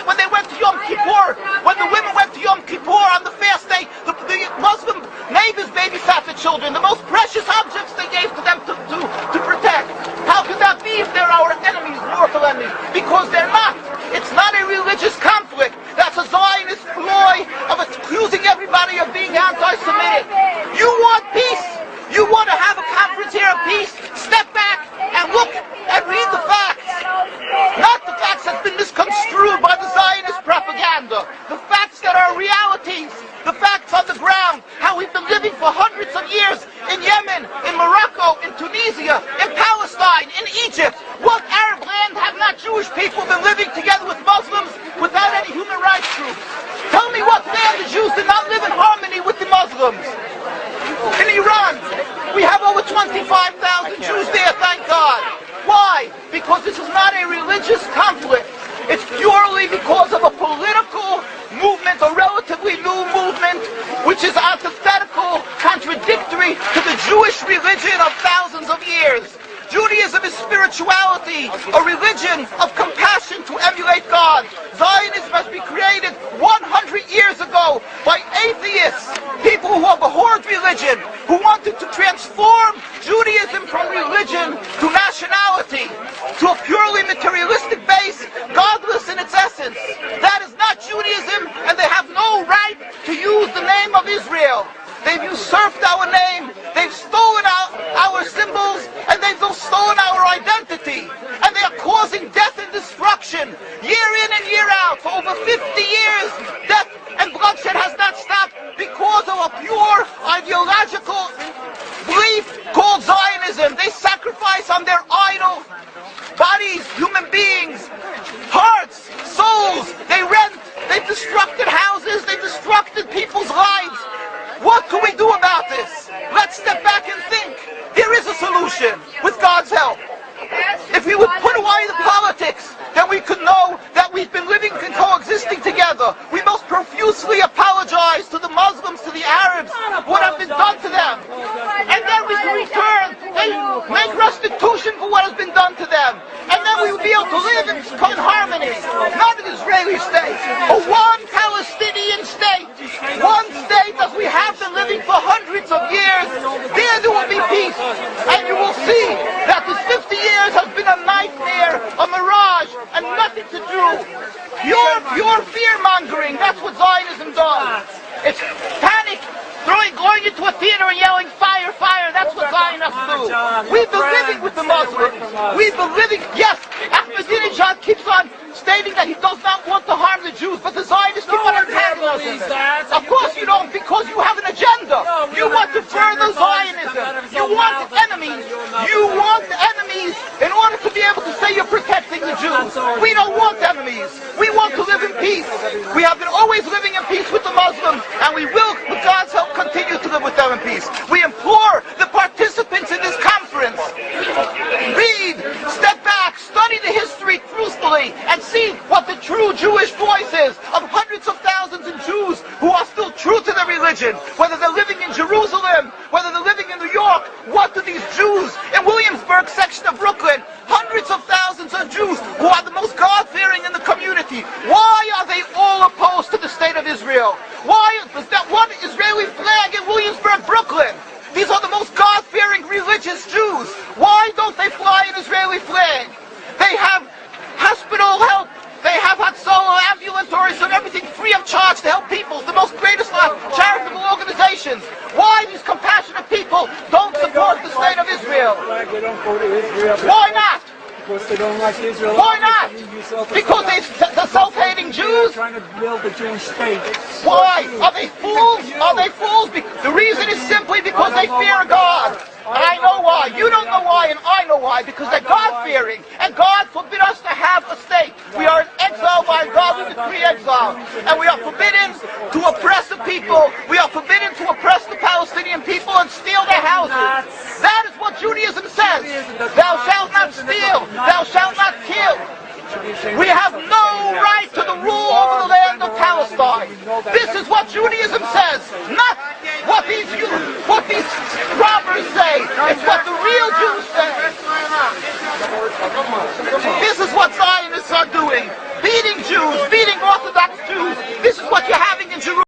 when they went to Yom Kippur, when the women went to Yom Kippur on the fast day, the Muslim neighbors babysat the children, the most precious objects they gave to them to protect. How could that be if they're our enemies, mortal enemies? Because they're not. It's not a religious conflict. That's a Zionist ploy of accusing everybody of being anti-Semitic. You want peace? You want to have a conference here of peace? Step back and look and read the facts. Not the facts that's been misconstrued by the Zionist propaganda. The facts that are realities. The facts on the ground. How we've been living for hundreds of years in Yemen, in Morocco, in Tunisia, in Palestine, in Egypt. What Arab land have not Jewish people been living together with Muslims without any human rights groups? Tell me what land the Jews did not live in harmony with the Muslims. In Iran, we have over 25,000 Jews there, thank God. Why? Because this is not a religious conflict. It's purely because of a political movement, a relatively new movement, which is antithetical, contradictory to the Jewish religion of thousands of years. Judaism is spirituality, a religion of compassion to emulate God. Zionism must be created 100 years ago by atheists, people who abhorred religion, who wanted to transform Judaism from religion to nationality, to a purely materialistic base, godless in its essence. That is not Judaism, and they have no right to use the name of Israel. They've usurped our name, they've stolen our symbols, and they've stolen our identity. And they are causing death and destruction, year in and year out. For over 50 years, death and bloodshed has not stopped because of a pure ideological belief called Zionism. They sacrifice on their idol bodies, human beings, hearts, souls. They rent, they've destructed houses, they've destructed people's lives. What can we do about this? Let's step back and think. There is a solution with God's help. If we would put away the politics, then we could know that we've been living and coexisting together. We most profusely apologize to the Muslims, to the Arabs, what has been done to them. And then we can return and make restitution for what has been done to them. And then we will be able to live in harmony. Not an Israeli state, a one Palestinian state. One state as we have been living for hundreds of years. There will be peace. And you will see that this 50 years has been a nightmare, a mirage, and nothing to do. Pure fear-mongering, that's what Zionism does. It's panic, going into a theater and yelling, fire, fire, that's what Zionists do. We've been living with the Muslims. We've been living, yes, Ahmadinejad keeps on stating that he does not want to harm the Jews, but the Zionists keep on antagonizing them. Of course you don't, because you have an agenda. You want to further Zionism. You want enemies. You want enemies in order to be able to say you're protecting the Jews. We don't want enemies. We want to live in peace. We have been always living in peace with the Muslims, and we will, with God's help, continue to live with them in peace. We implore the participants in this conference, read, step back, study the history truthfully, and see what the true Jewish voice is of hundreds of thousands of Jews who are still true to their religion, whether they're living in Jerusalem, whether they're living in New York. What do these Jews in Williamsburg section of Brooklyn, hundreds of thousands of Jews who are the most God-fearing in the community, why are they all opposed to the state of Israel? Why is that one Israeli flag in Williamsburg, Brooklyn? These are the most God-fearing religious Jews. Why don't they fly an Israeli flag? They have hospital help. They have Hatzalah, ambulatories, and everything free of charge to help people. The most greatest charitable organizations. Why these compassionate people don't support the state of Israel? They don't go to Israel. Why not? Because they don't like Israel. Why not? Because they're self-hating Jews? They're trying to build a Jewish state. Why? Are they fools? Are they fools? The reason is simply because they fear God. I know why. You don't know why, and I know why. Because they're God-fearing. And God forbid us to have a state. We are in exile by God. We decree exile. And we are forbidden to oppress the people. We are forbidden to oppress the Palestinian people and steal their houses. That is what Judaism says. Thou shalt not steal. Thou shalt not kill. We have no right to the rule over the land of Palestine. This is what Judaism says, not what these robbers say. It's what the real Jews say. This is what Zionists are doing. beating Jews, beating Orthodox Jews. This is what you're having in Jerusalem.